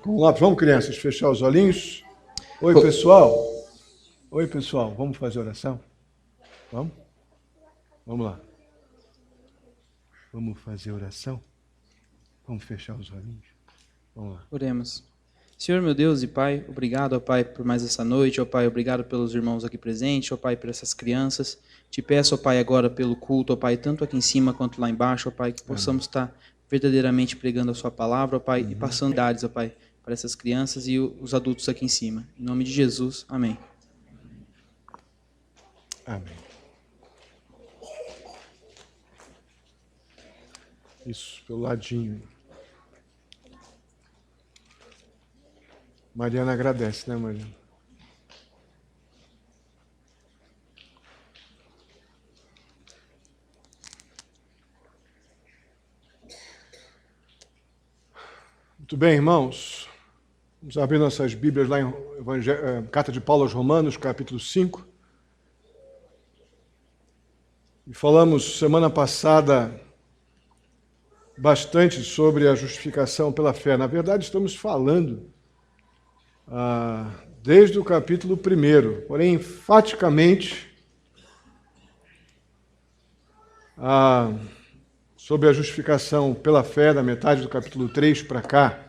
Vamos, crianças, fechar os olhinhos. Oi, pessoal. Oi, pessoal. Vamos fazer oração? Vamos? Vamos lá. Vamos fazer oração? Vamos fechar os olhinhos? Vamos lá. Oremos. Senhor, meu Deus e Pai, obrigado, ó Pai, por mais essa noite, ó Pai, obrigado pelos irmãos aqui presentes, ó Pai, por essas crianças. Te peço, ó Pai, agora pelo culto, ó Pai, tanto aqui em cima quanto lá embaixo, ó Pai, que possamos estar verdadeiramente pregando a Sua palavra, ó Pai, e passando idades, ó Pai, para essas crianças e os adultos aqui em cima. Em nome de Jesus, amém. Amém. Isso, pelo ladinho. Mariana agradece, né, Mariana? Muito bem, irmãos. Vamos abrir nossas Bíblias lá em Carta de Paulo aos Romanos, capítulo 5. E falamos semana passada bastante sobre a justificação pela fé. Na verdade, estamos falando desde o capítulo 1, porém, enfaticamente, sobre a justificação pela fé, da metade do capítulo 3 para cá.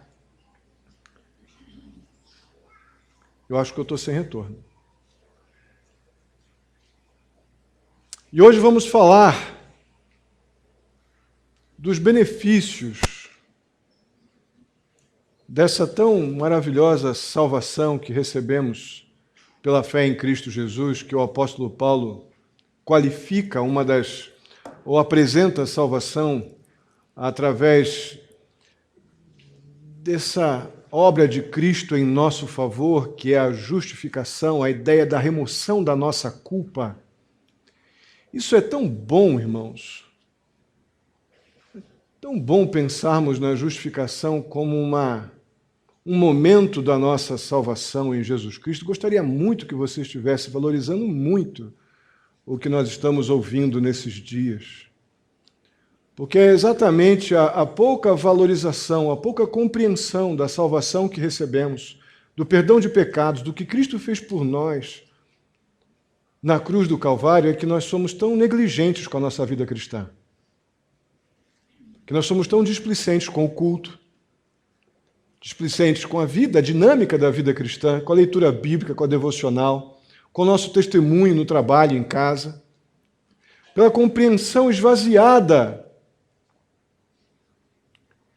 Eu acho que eu estou sem retorno. E hoje vamos falar dos benefícios dessa tão maravilhosa salvação que recebemos pela fé em Cristo Jesus, que o apóstolo Paulo qualifica ou apresenta a salvação através dessa obra de Cristo em nosso favor, que é a justificação, a ideia da remoção da nossa culpa. Isso é tão bom, irmãos. É tão bom pensarmos na justificação como um momento da nossa salvação em Jesus Cristo. Gostaria muito que você estivesse valorizando muito o que nós estamos ouvindo nesses dias. Porque é exatamente a pouca valorização, a pouca compreensão da salvação que recebemos, do perdão de pecados, do que Cristo fez por nós na cruz do Calvário, é que nós somos tão negligentes com a nossa vida cristã. Que nós somos tão displicentes com o culto, displicentes com a vida, a dinâmica da vida cristã, com a leitura bíblica, com a devocional, com o nosso testemunho no trabalho, em casa, pela compreensão esvaziada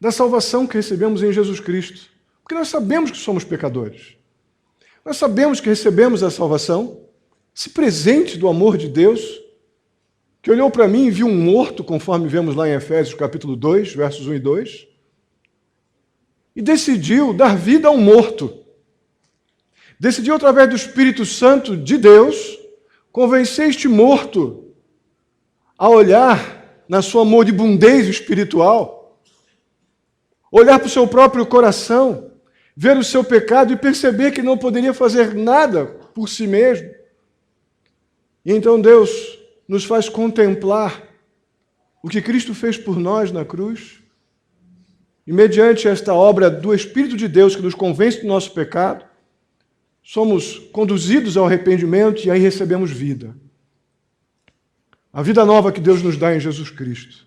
da salvação que recebemos em Jesus Cristo. Porque nós sabemos que somos pecadores. Nós sabemos que recebemos a salvação, esse presente do amor de Deus, que olhou para mim e viu um morto, conforme vemos lá em Efésios capítulo 2, versos 1 e 2, e decidiu dar vida a um morto. Decidiu, através do Espírito Santo de Deus, convencer este morto a olhar na sua moribundez espiritual, olhar para o seu próprio coração, ver o seu pecado e perceber que não poderia fazer nada por si mesmo. E então Deus nos faz contemplar o que Cristo fez por nós na cruz, e mediante esta obra do Espírito de Deus que nos convence do nosso pecado, somos conduzidos ao arrependimento e aí recebemos vida. A vida nova que Deus nos dá em Jesus Cristo.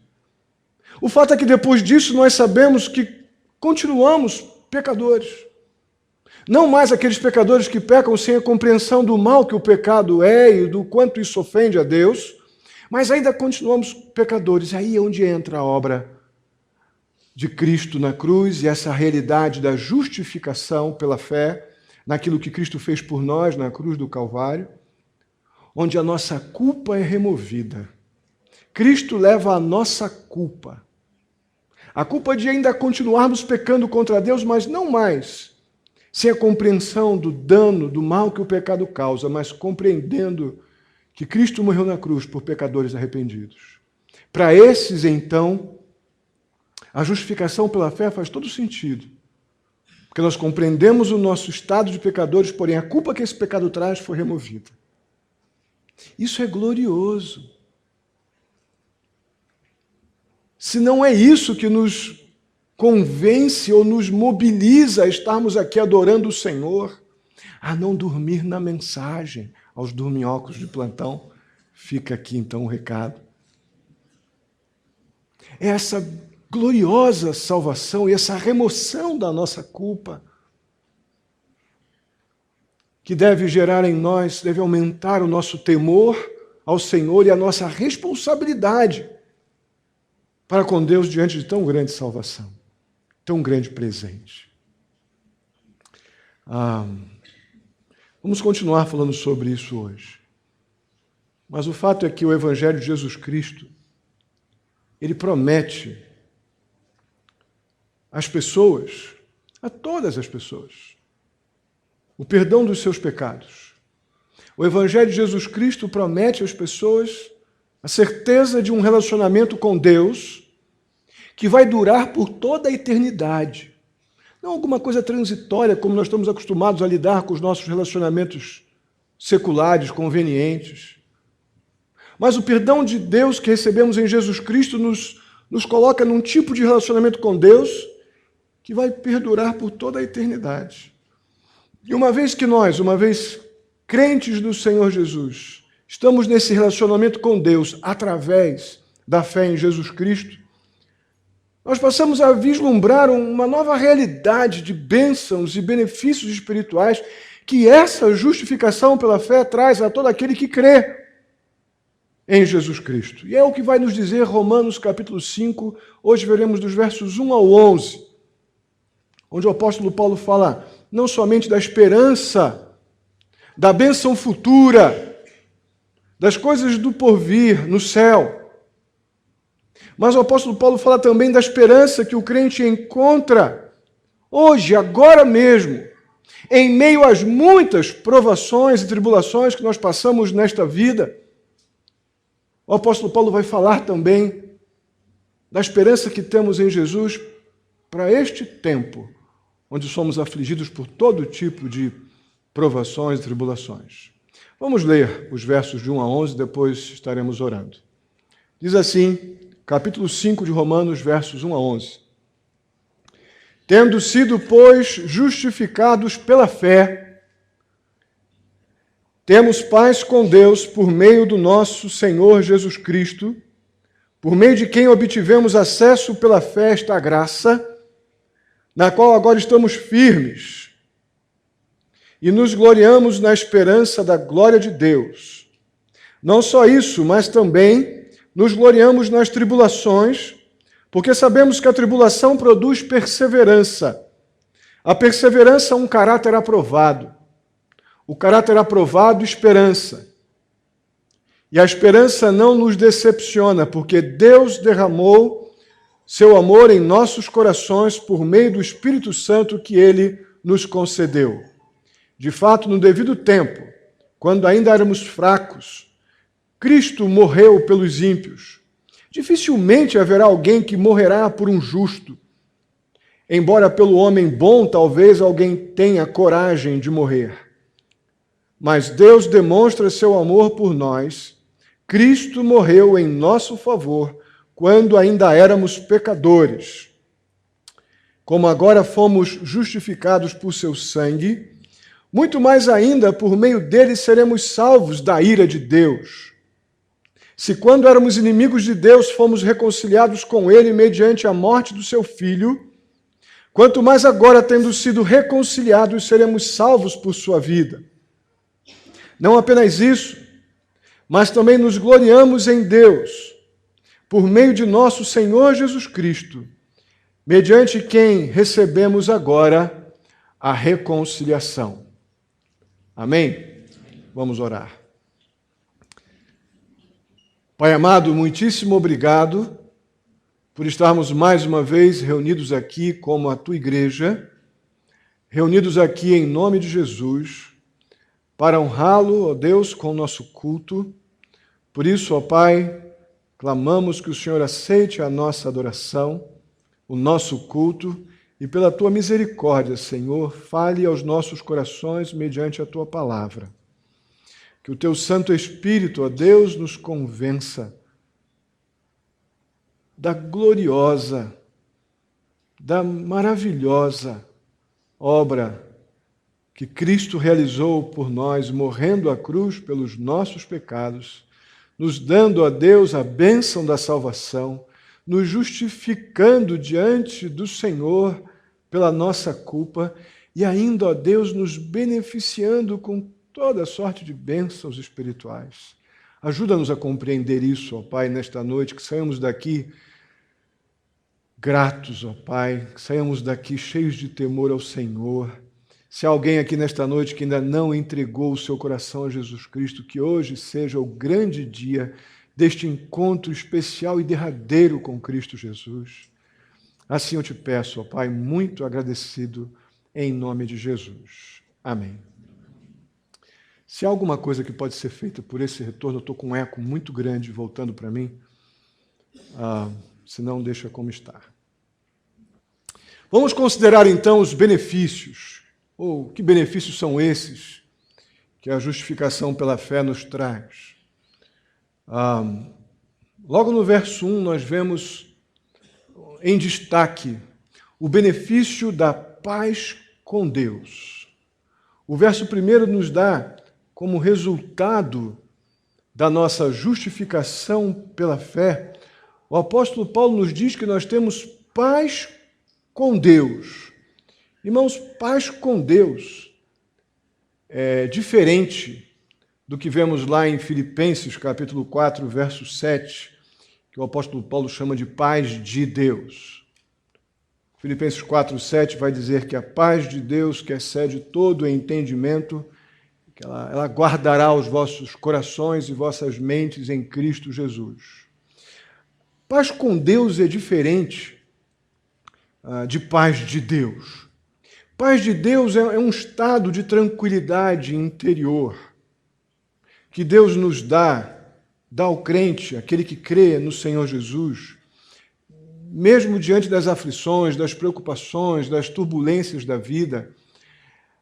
O fato é que depois disso nós sabemos que continuamos pecadores. Não mais aqueles pecadores que pecam sem a compreensão do mal que o pecado é e do quanto isso ofende a Deus, mas ainda continuamos pecadores. Aí é onde entra a obra de Cristo na cruz e essa realidade da justificação pela fé naquilo que Cristo fez por nós na cruz do Calvário, onde a nossa culpa é removida. Cristo leva a nossa culpa. A culpa de ainda continuarmos pecando contra Deus, mas não mais sem a compreensão do dano, do mal que o pecado causa, mas compreendendo que Cristo morreu na cruz por pecadores arrependidos. Para esses, então, a justificação pela fé faz todo sentido. Porque nós compreendemos o nosso estado de pecadores, porém a culpa que esse pecado traz foi removida. Isso é glorioso. Se não é isso que nos convence ou nos mobiliza a estarmos aqui adorando o Senhor, a não dormir na mensagem. Aos dorminhocos de plantão, fica aqui então o recado. É essa gloriosa salvação e essa remoção da nossa culpa que deve gerar em nós, deve aumentar o nosso temor ao Senhor e a nossa responsabilidade para com Deus diante de tão grande salvação, tão grande presente. Vamos continuar falando sobre isso hoje. Mas o fato é que o Evangelho de Jesus Cristo, ele promete às pessoas, a todas as pessoas, o perdão dos seus pecados. O Evangelho de Jesus Cristo promete às pessoas a certeza de um relacionamento com Deus que vai durar por toda a eternidade. Não alguma coisa transitória, como nós estamos acostumados a lidar com os nossos relacionamentos seculares, convenientes. Mas o perdão de Deus que recebemos em Jesus Cristo nos coloca num tipo de relacionamento com Deus que vai perdurar por toda a eternidade. E uma vez crentes do Senhor Jesus, estamos nesse relacionamento com Deus através da fé em Jesus Cristo, nós passamos a vislumbrar uma nova realidade de bênçãos e benefícios espirituais que essa justificação pela fé traz a todo aquele que crê em Jesus Cristo. E é o que vai nos dizer Romanos capítulo 5, hoje veremos dos versos 1 ao 11, onde o apóstolo Paulo fala não somente da esperança, da bênção futura, das coisas do porvir no céu, mas o apóstolo Paulo fala também da esperança que o crente encontra hoje, agora mesmo, em meio às muitas provações e tribulações que nós passamos nesta vida. O apóstolo Paulo vai falar também da esperança que temos em Jesus para este tempo, onde somos afligidos por todo tipo de provações e tribulações. Vamos ler os versos de 1 a 11, depois estaremos orando. Diz assim, capítulo 5 de Romanos, versos 1 a 11. Tendo sido, pois, justificados pela fé, temos paz com Deus por meio do nosso Senhor Jesus Cristo, por meio de quem obtivemos acesso pela fé a esta graça, na qual agora estamos firmes, e nos gloriamos na esperança da glória de Deus. Não só isso, mas também nos gloriamos nas tribulações, porque sabemos que a tribulação produz perseverança. A perseverança é um caráter aprovado. O caráter aprovado, esperança. E a esperança não nos decepciona, porque Deus derramou seu amor em nossos corações por meio do Espírito Santo que Ele nos concedeu. De fato, no devido tempo, quando ainda éramos fracos, Cristo morreu pelos ímpios. Dificilmente haverá alguém que morrerá por um justo. Embora pelo homem bom, talvez alguém tenha coragem de morrer. Mas Deus demonstra seu amor por nós. Cristo morreu em nosso favor, quando ainda éramos pecadores. Como agora fomos justificados por seu sangue, muito mais ainda por meio dele seremos salvos da ira de Deus. Se quando éramos inimigos de Deus fomos reconciliados com ele mediante a morte do seu Filho, quanto mais agora, tendo sido reconciliados, seremos salvos por sua vida. Não apenas isso, mas também nos gloriamos em Deus, por meio de nosso Senhor Jesus Cristo, mediante quem recebemos agora a reconciliação. Amém? Vamos orar. Pai amado, muitíssimo obrigado por estarmos mais uma vez reunidos aqui como a tua igreja, reunidos aqui em nome de Jesus, para honrá-lo, ó Deus, com o nosso culto. Por isso, ó Pai, clamamos que o Senhor aceite a nossa adoração, o nosso culto, e pela tua misericórdia, Senhor, fale aos nossos corações mediante a tua palavra. Que o teu Santo Espírito, ó Deus, nos convença da gloriosa da maravilhosa obra que Cristo realizou por nós, morrendo à cruz pelos nossos pecados, nos dando a Deus a bênção da salvação, nos justificando diante do Senhor pela nossa culpa e ainda, ó Deus, nos beneficiando com toda sorte de bênçãos espirituais. Ajuda-nos a compreender isso, ó Pai, nesta noite, que saímos daqui gratos, ó Pai, que saímos daqui cheios de temor ao Senhor. Se há alguém aqui nesta noite que ainda não entregou o seu coração a Jesus Cristo, que hoje seja o grande dia deste encontro especial e derradeiro com Cristo Jesus. Assim eu te peço, ó Pai, muito agradecido, em nome de Jesus. Amém. Se há alguma coisa que pode ser feita por esse retorno, eu estou com um eco muito grande voltando para mim, se não, deixa como está. Vamos considerar então os benefícios, ou que benefícios são esses que a justificação pela fé nos traz. Logo no verso 1, nós vemos em destaque o benefício da paz com Deus. O verso 1 nos dá como resultado da nossa justificação pela fé, o apóstolo Paulo nos diz que nós temos paz com Deus. Irmãos, paz com Deus é diferente do que vemos lá em Filipenses, capítulo 4, verso 7, que o apóstolo Paulo chama de paz de Deus. Filipenses 4, 7 vai dizer que a paz de Deus, que excede todo o entendimento, que ela guardará os vossos corações e vossas mentes em Cristo Jesus. Paz com Deus é diferente de paz de Deus. Paz de Deus é um estado de tranquilidade interior que Deus nos dá ao crente, aquele que crê no Senhor Jesus, mesmo diante das aflições, das preocupações, das turbulências da vida.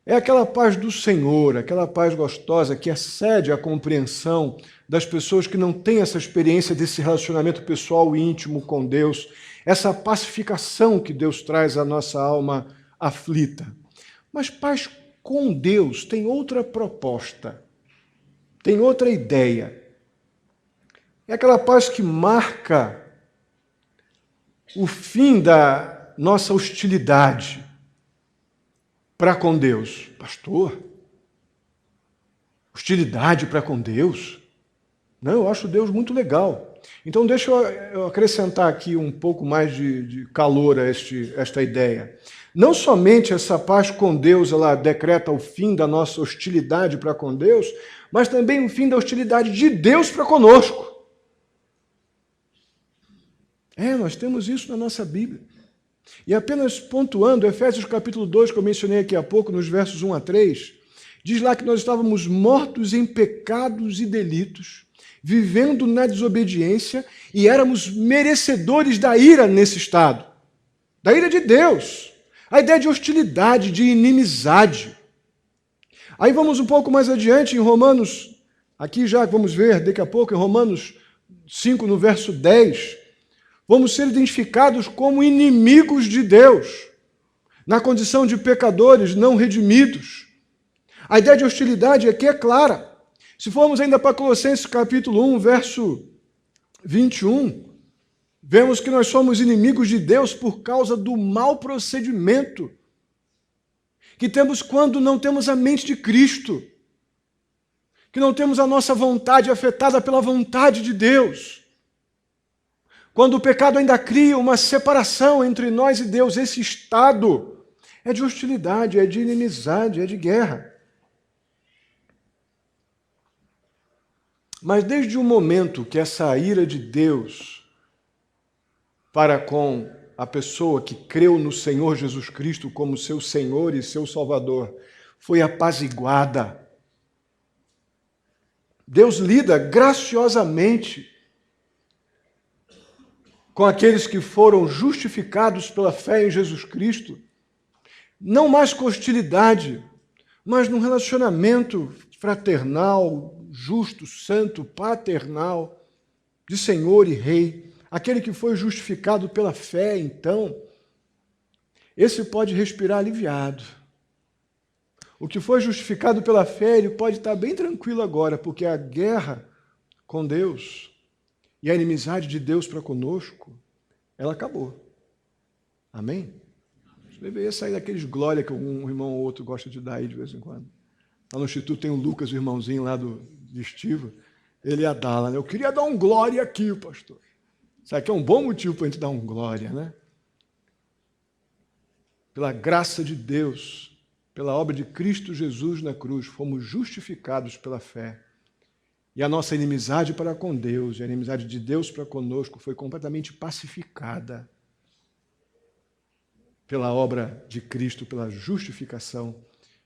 É aquela paz do Senhor, aquela paz gostosa que excede a compreensão das pessoas que não têm essa experiência desse relacionamento pessoal e íntimo com Deus, essa pacificação que Deus traz à nossa alma aflita. Mas paz com Deus tem outra proposta, tem outra ideia. É aquela paz que marca o fim da nossa hostilidade para com Deus. Pastor, hostilidade para com Deus? Não, eu acho Deus muito legal. Então deixa eu acrescentar aqui um pouco mais de calor a esta ideia. Não somente essa paz com Deus, ela decreta o fim da nossa hostilidade para com Deus, mas também o fim da hostilidade de Deus para conosco. Nós temos isso na nossa Bíblia. E apenas pontuando, Efésios capítulo 2, que eu mencionei aqui há pouco, nos versos 1 a 3, diz lá que nós estávamos mortos em pecados e delitos, vivendo na desobediência e éramos merecedores da ira nesse estado. Da ira de Deus. A ideia de hostilidade, de inimizade. Aí vamos um pouco mais adiante em Romanos, aqui já vamos ver daqui a pouco, em Romanos 5, no verso 10, vamos ser identificados como inimigos de Deus, na condição de pecadores não redimidos. A ideia de hostilidade aqui é clara. Se formos ainda para Colossenses capítulo 1, verso 21, vemos que nós somos inimigos de Deus por causa do mau procedimento que temos quando não temos a mente de Cristo, que não temos a nossa vontade afetada pela vontade de Deus. Quando o pecado ainda cria uma separação entre nós e Deus, esse estado é de hostilidade, é de inimizade, é de guerra. Mas desde o momento que essa ira de Deus para com a pessoa que creu no Senhor Jesus Cristo como seu Senhor e seu Salvador foi apaziguada, Deus lida graciosamente com aqueles que foram justificados pela fé em Jesus Cristo, não mais com hostilidade, mas num relacionamento fraternal, justo, santo, paternal, de Senhor e Rei. Aquele que foi justificado pela fé, então, esse pode respirar aliviado. O que foi justificado pela fé, ele pode estar bem tranquilo agora, porque a guerra com Deus e a inimizade de Deus para conosco, ela acabou. Amém? Você deveria sair daqueles glória que um irmão ou outro gosta de dar aí de vez em quando. Lá no Instituto tem o Lucas, o irmãozinho lá de Estiva, ele ia dar lá, né? Eu queria dar um glória aqui, pastor. Isso aqui é um bom motivo para a gente dar um glória, né? Pela graça de Deus, pela obra de Cristo Jesus na cruz, fomos justificados pela fé. E a nossa inimizade para com Deus, e a inimizade de Deus para conosco foi completamente pacificada pela obra de Cristo, pela justificação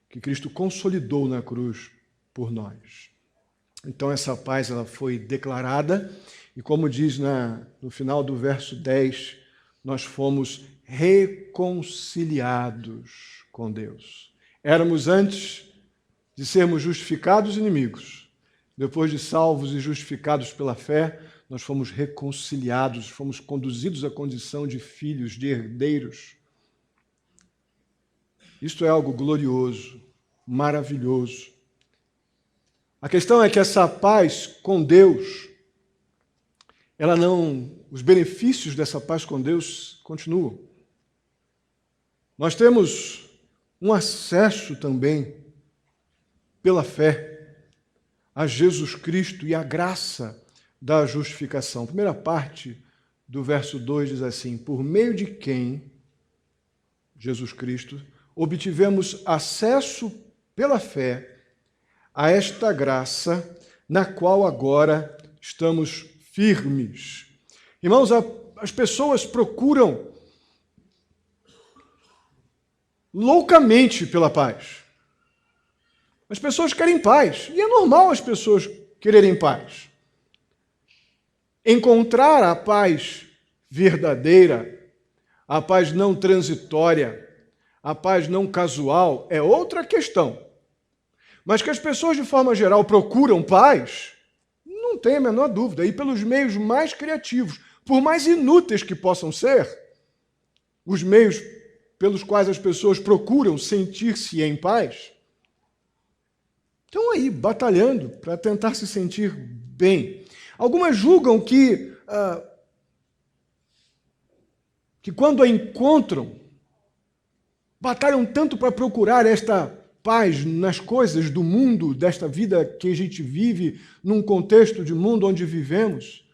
que Cristo consolidou na cruz por nós. Então essa paz ela foi declarada e como diz no final do verso 10, nós fomos reconciliados com Deus. Éramos antes de sermos justificados inimigos. Depois de salvos e justificados pela fé, nós fomos reconciliados, fomos conduzidos à condição de filhos, de herdeiros. Isto é algo glorioso, maravilhoso. A questão é que essa paz com Deus, os benefícios dessa paz com Deus continuam. Nós temos um acesso também, pela fé, a Jesus Cristo e a graça da justificação. A primeira parte do verso 2 diz assim: por meio de quem, Jesus Cristo, obtivemos acesso pela fé a esta graça na qual agora estamos firmes. Irmãos, as pessoas procuram loucamente pela paz. As pessoas querem paz, e é normal as pessoas quererem paz. Encontrar a paz verdadeira, a paz não transitória, a paz não casual é outra questão. Mas que as pessoas, de forma geral, procuram paz, não tem a menor dúvida. E pelos meios mais criativos, por mais inúteis que possam ser, os meios pelos quais as pessoas procuram sentir-se em paz, estão aí batalhando para tentar se sentir bem. Algumas julgam que quando a encontram, batalham tanto para procurar esta paz nas coisas do mundo, desta vida que a gente vive, num contexto de mundo onde vivemos,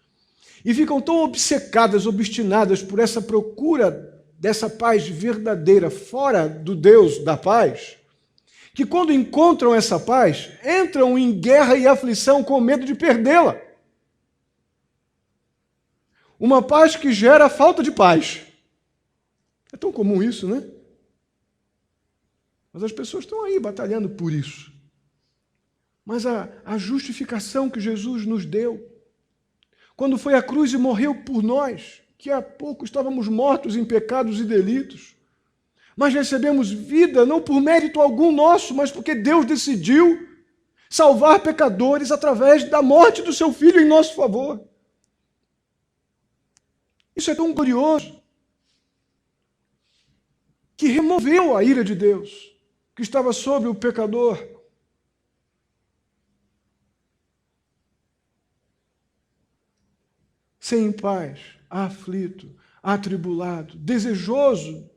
e ficam tão obcecadas, obstinadas por essa procura dessa paz verdadeira fora do Deus da paz, que quando encontram essa paz, entram em guerra e aflição com medo de perdê-la. Uma paz que gera falta de paz. É tão comum isso, né? Mas as pessoas estão aí batalhando por isso. Mas a justificação que Jesus nos deu, quando foi à cruz e morreu por nós, que há pouco estávamos mortos em pecados e delitos, mas recebemos vida não por mérito algum nosso, mas porque Deus decidiu salvar pecadores através da morte do seu Filho em nosso favor. Isso é tão glorioso que removeu a ira de Deus que estava sobre o pecador. Sem paz, aflito, atribulado, desejoso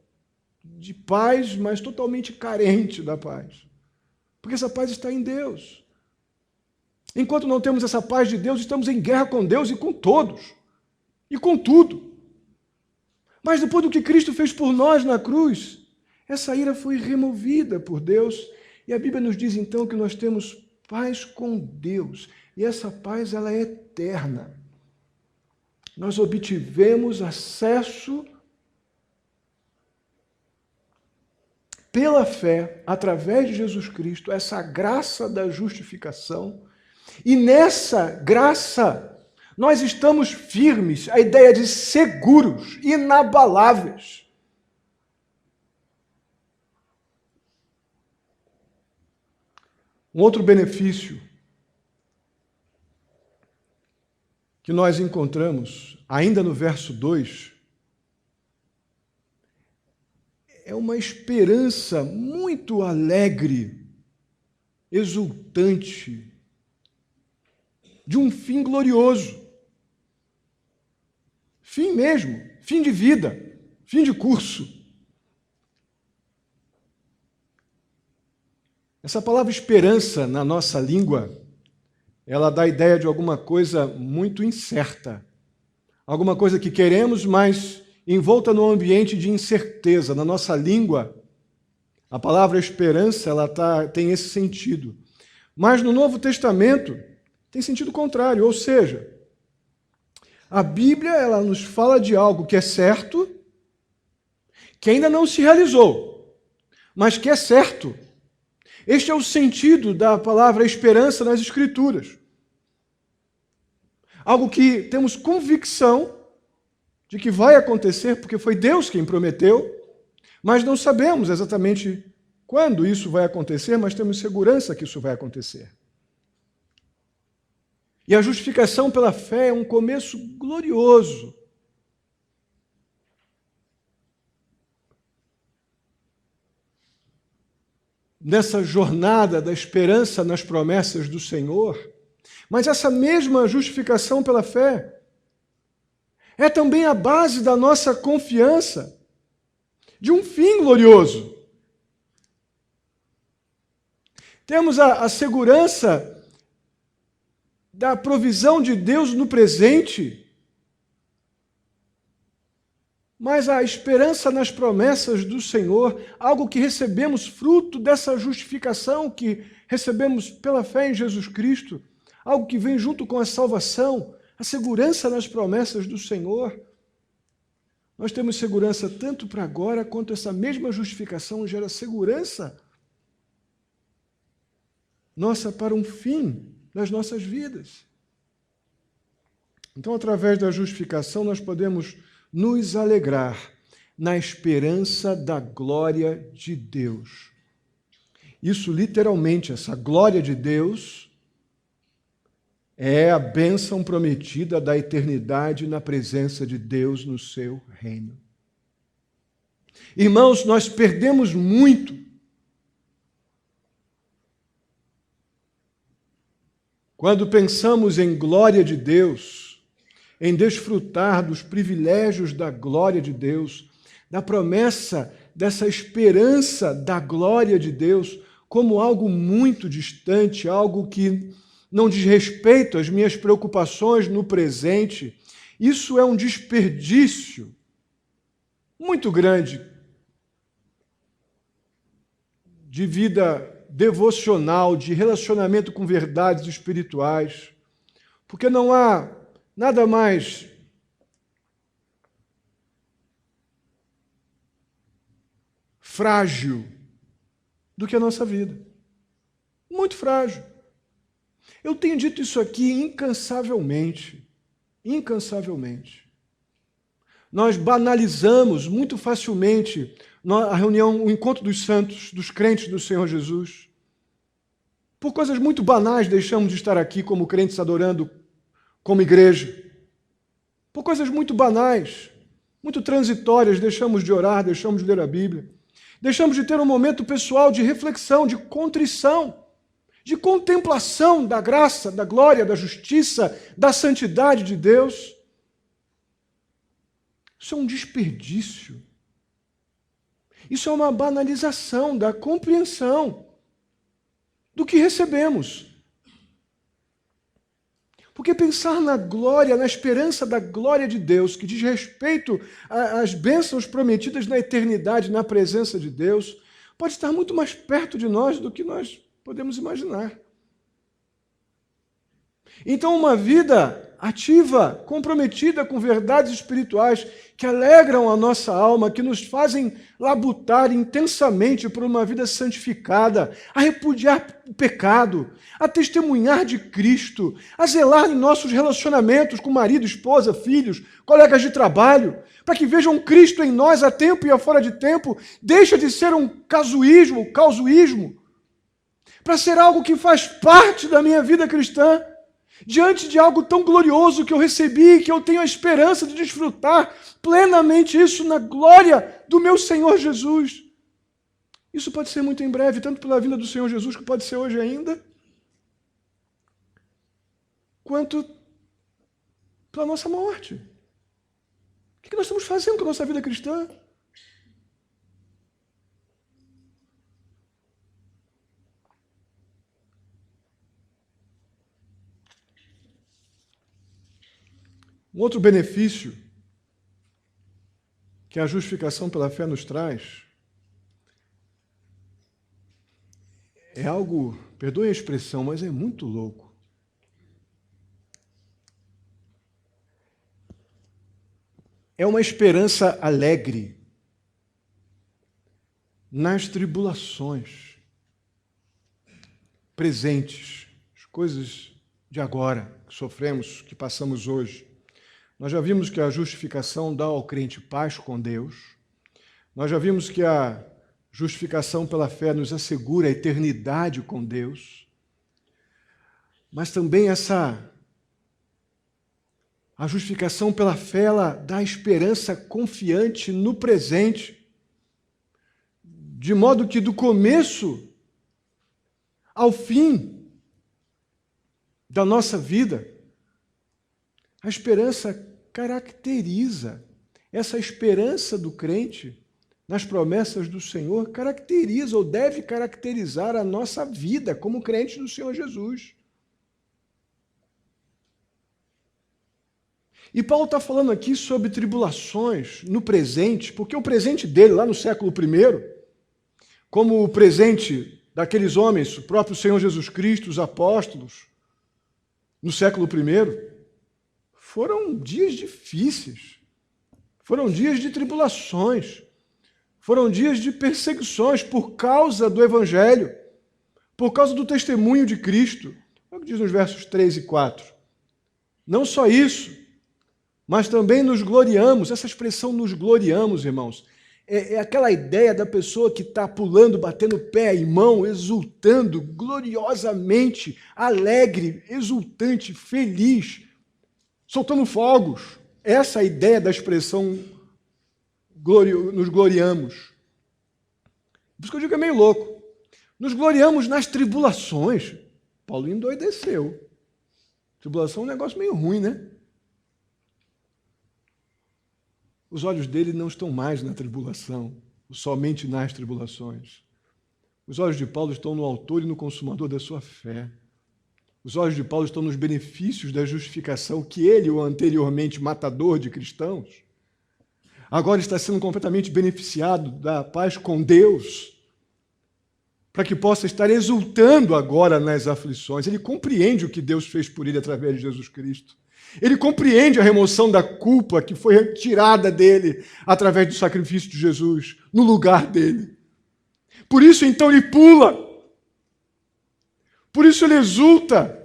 de paz, mas totalmente carente da paz. Porque essa paz está em Deus. Enquanto não temos essa paz de Deus, estamos em guerra com Deus e com todos. E com tudo. Mas depois do que Cristo fez por nós na cruz, essa ira foi removida por Deus. E a Bíblia nos diz então que nós temos paz com Deus. E essa paz ela é eterna. Nós obtivemos acesso pela fé, através de Jesus Cristo, essa graça da justificação. E nessa graça, nós estamos firmes, a ideia de seguros, inabaláveis. Um outro benefício que nós encontramos, ainda no verso 2, é uma esperança muito alegre, exultante, de um fim glorioso. Fim mesmo, fim de vida, fim de curso. Essa palavra esperança na nossa língua, ela dá a ideia de alguma coisa muito incerta. Alguma coisa que queremos, mas envolta num ambiente de incerteza. Na nossa língua, a palavra esperança tem esse sentido. Mas no Novo Testamento tem sentido contrário, ou seja, a Bíblia ela nos fala de algo que é certo, que ainda não se realizou, mas que é certo. Este é o sentido da palavra esperança nas Escrituras. Algo que temos convicção de que vai acontecer, porque foi Deus quem prometeu, mas não sabemos exatamente quando isso vai acontecer, mas temos segurança que isso vai acontecer. E a justificação pela fé é um começo glorioso. Nessa jornada da esperança nas promessas do Senhor, mas essa mesma justificação pela fé é também a base da nossa confiança de um fim glorioso. Temos a segurança da provisão de Deus no presente, mas a esperança nas promessas do Senhor, algo que recebemos fruto dessa justificação que recebemos pela fé em Jesus Cristo, algo que vem junto com a salvação, a segurança nas promessas do Senhor. Nós temos segurança tanto para agora, quanto essa mesma justificação gera segurança nossa para um fim das nossas vidas. Então, através da justificação, nós podemos nos alegrar na esperança da glória de Deus. Isso, literalmente, essa glória de Deus é a bênção prometida da eternidade na presença de Deus no seu reino. Irmãos, nós perdemos muito quando pensamos em glória de Deus, em desfrutar dos privilégios da glória de Deus, da promessa dessa esperança da glória de Deus, como algo muito distante, algo que não diz respeito às minhas preocupações no presente. Isso é um desperdício muito grande de vida devocional, de relacionamento com verdades espirituais, porque não há nada mais frágil do que a nossa vida. Muito frágil. Eu tenho dito isso aqui incansavelmente. Incansavelmente. Nós banalizamos muito facilmente a reunião, o encontro dos santos, dos crentes do Senhor Jesus. Por coisas muito banais deixamos de estar aqui como crentes adorando como igreja. Por coisas muito banais, muito transitórias, deixamos de orar, deixamos de ler a Bíblia. Deixamos de ter um momento pessoal de reflexão, de contrição, de contemplação da graça, da glória, da justiça, da santidade de Deus. Isso é um desperdício. Isso é uma banalização da compreensão do que recebemos. Porque pensar na glória, na esperança da glória de Deus, que diz respeito às bênçãos prometidas na eternidade, na presença de Deus, pode estar muito mais perto de nós do que nós podemos imaginar. Então, uma vida ativa, comprometida com verdades espirituais que alegram a nossa alma, que nos fazem labutar intensamente por uma vida santificada, a repudiar o pecado, a testemunhar de Cristo, a zelar em nossos relacionamentos com marido, esposa, filhos, colegas de trabalho, para que vejam Cristo em nós a tempo e a fora de tempo, deixa de ser um causuísmo, para ser algo que faz parte da minha vida cristã, diante de algo tão glorioso que eu recebi, que eu tenho a esperança de desfrutar plenamente isso na glória do meu Senhor Jesus. Isso pode ser muito em breve, tanto pela vinda do Senhor Jesus, que pode ser hoje ainda, quanto pela nossa morte. O que nós estamos fazendo com a nossa vida cristã? Um outro benefício que a justificação pela fé nos traz é algo, perdoe a expressão, mas é muito louco. É uma esperança alegre nas tribulações presentes, as coisas de agora, que sofremos, que passamos hoje. Nós já vimos que a justificação dá ao crente paz com Deus. Nós já vimos que a justificação pela fé nos assegura a eternidade com Deus. Mas também a justificação pela fé, ela dá esperança confiante no presente, de modo que do começo ao fim da nossa vida, a esperança caracteriza, essa esperança do crente nas promessas do Senhor caracteriza ou deve caracterizar a nossa vida como crentes do Senhor Jesus. E Paulo está falando aqui sobre tribulações no presente, porque o presente dele, lá no século I, como o presente daqueles homens, o próprio Senhor Jesus Cristo, os apóstolos, no século I, foram dias difíceis, foram dias de tribulações, foram dias de perseguições por causa do Evangelho, por causa do testemunho de Cristo. É o que diz nos versos 3 e 4. Não só isso, mas também nos gloriamos. Essa expressão nos gloriamos, irmãos, é aquela ideia da pessoa que está pulando, batendo pé e mão, exultando gloriosamente, alegre, exultante, feliz, soltando fogos. Essa é a ideia da expressão nos gloriamos. Por isso que eu digo que é meio louco. Nos gloriamos nas tribulações. Paulo endoideceu. Tribulação é um negócio meio ruim, né? Os olhos dele não estão mais na tribulação, somente nas tribulações. Os olhos de Paulo estão no autor e no consumador da sua fé. Os olhos de Paulo estão nos benefícios da justificação que ele, o anteriormente matador de cristãos, agora está sendo completamente beneficiado da paz com Deus, para que possa estar exultando agora nas aflições. Ele compreende o que Deus fez por ele através de Jesus Cristo. Ele compreende a remoção da culpa que foi retirada dele através do sacrifício de Jesus, no lugar dele. Por isso, então, ele pula. Por isso ele exulta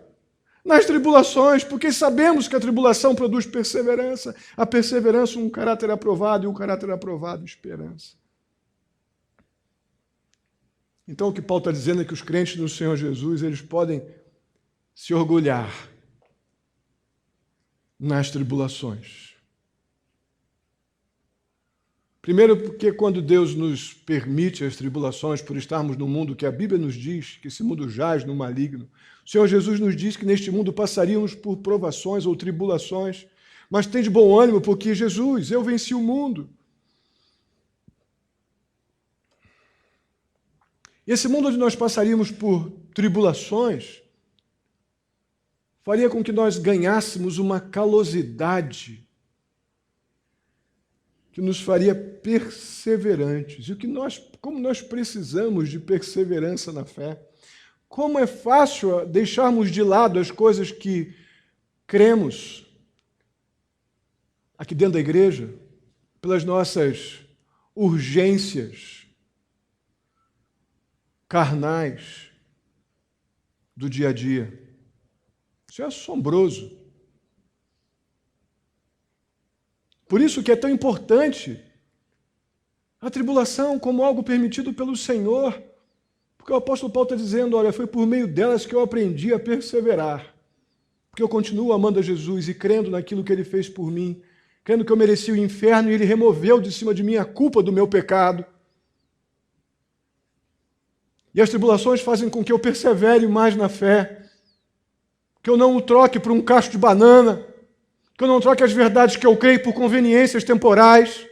nas tribulações, porque sabemos que a tribulação produz perseverança. A perseverança, um caráter aprovado, e o caráter aprovado, esperança. Então, o que Paulo está dizendo é que os crentes do Senhor Jesus, eles podem se orgulhar nas tribulações. Primeiro, porque quando Deus nos permite as tribulações por estarmos no mundo que a Bíblia nos diz, que esse mundo jaz no maligno, o Senhor Jesus nos diz que neste mundo passaríamos por provações ou tribulações, mas tem de bom ânimo, porque Jesus, eu venci o mundo. E esse mundo onde nós passaríamos por tribulações faria com que nós ganhássemos uma calosidade que nos faria perseverantes. E como nós precisamos de perseverança na fé. Como é fácil deixarmos de lado as coisas que cremos aqui dentro da igreja, pelas nossas urgências carnais do dia a dia. Isso é assombroso. Por isso que é tão importante a tribulação como algo permitido pelo Senhor, porque o apóstolo Paulo está dizendo, olha, foi por meio delas que eu aprendi a perseverar. porque eu continuo amando a Jesus e crendo naquilo que Ele fez por mim, crendo que eu merecia o inferno e Ele removeu de cima de mim a culpa do meu pecado. E as tribulações fazem com que eu persevere mais na fé, que eu não o troque por um cacho de banana, que eu não troque as verdades que eu creio por conveniências temporais.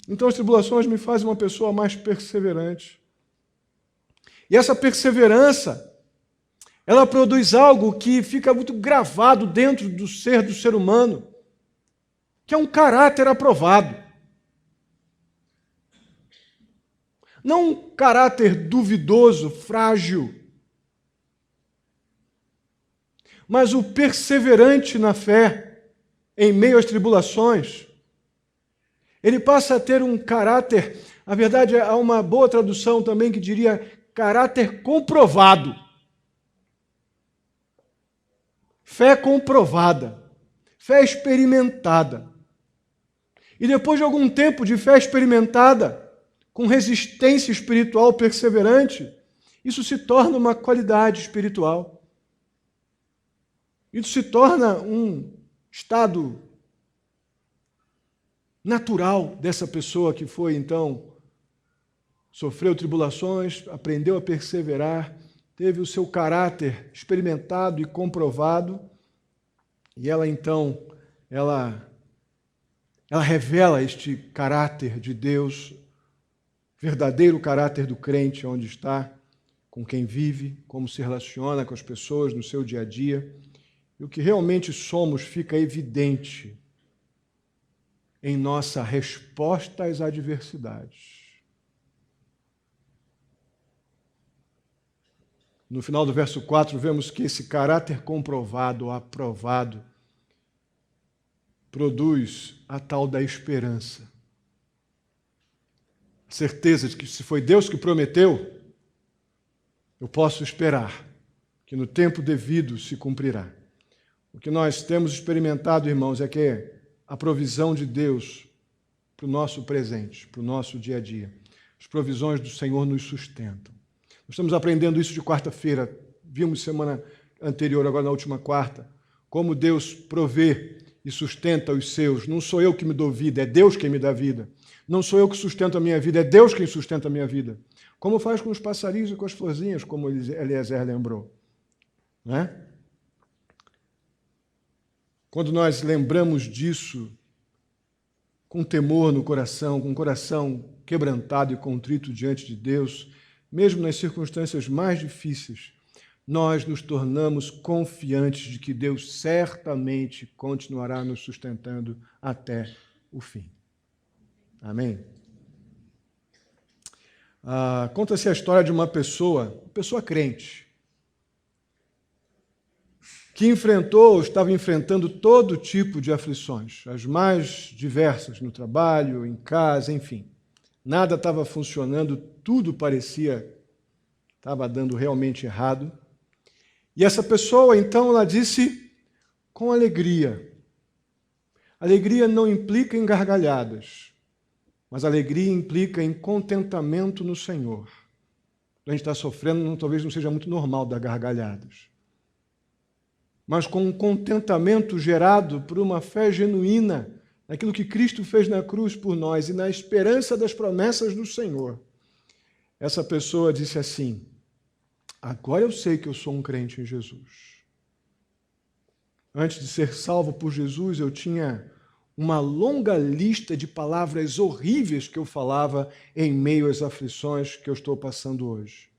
Então as tribulações me fazem uma pessoa mais perseverante. E essa perseverança, ela produz algo que fica muito gravado dentro do ser humano, que é um caráter aprovado. Não um caráter duvidoso, frágil, mas o perseverante na fé, em meio às tribulações, ele passa a ter um caráter, na verdade, há uma boa tradução também que diria caráter comprovado. Fé comprovada, fé experimentada. E depois de algum tempo de fé experimentada, com resistência espiritual perseverante, isso se torna uma qualidade espiritual. Isso se torna um estado natural dessa pessoa que foi, então, sofreu tribulações, aprendeu a perseverar, teve o seu caráter experimentado e comprovado, e ela, então, ela revela este caráter de Deus, verdadeiro caráter do crente, onde está, com quem vive, como se relaciona com as pessoas no seu dia a dia. E o que realmente somos fica evidente em nossa resposta às adversidades. No final do verso 4, vemos que esse caráter comprovado ou aprovado produz a tal da esperança. A certeza de que se foi Deus que prometeu, eu posso esperar que no tempo devido se cumprirá. O que nós temos experimentado, irmãos, é que a provisão de Deus para o nosso presente, para o nosso dia a dia, as provisões do Senhor nos sustentam. Nós estamos aprendendo isso de quarta-feira, vimos semana anterior, agora na última quarta, como Deus provê e sustenta os seus. Não sou eu que me dou vida, é Deus quem me dá vida. Não sou eu que sustento a minha vida, é Deus quem sustenta a minha vida. Como faz com os passarinhos e com as florzinhas, como Eliezer lembrou. Não é? Quando nós lembramos disso, com temor no coração, com o coração quebrantado e contrito diante de Deus, mesmo nas circunstâncias mais difíceis, nós nos tornamos confiantes de que Deus certamente continuará nos sustentando até o fim. Amém? Conta-se a história de uma pessoa crente, que estava enfrentando todo tipo de aflições, as mais diversas, no trabalho, em casa, enfim. Nada estava estava dando realmente errado. E essa pessoa, então, ela disse com alegria. Alegria não implica em gargalhadas, mas alegria implica em contentamento no Senhor. A gente está sofrendo, talvez não seja muito normal dar gargalhadas. Mas com um contentamento gerado por uma fé genuína naquilo que Cristo fez na cruz por nós e na esperança das promessas do Senhor. Essa pessoa disse assim: agora eu sei que eu sou um crente em Jesus. Antes de ser salvo por Jesus, eu tinha uma longa lista de palavras horríveis que eu falava em meio às aflições que eu estou passando hoje.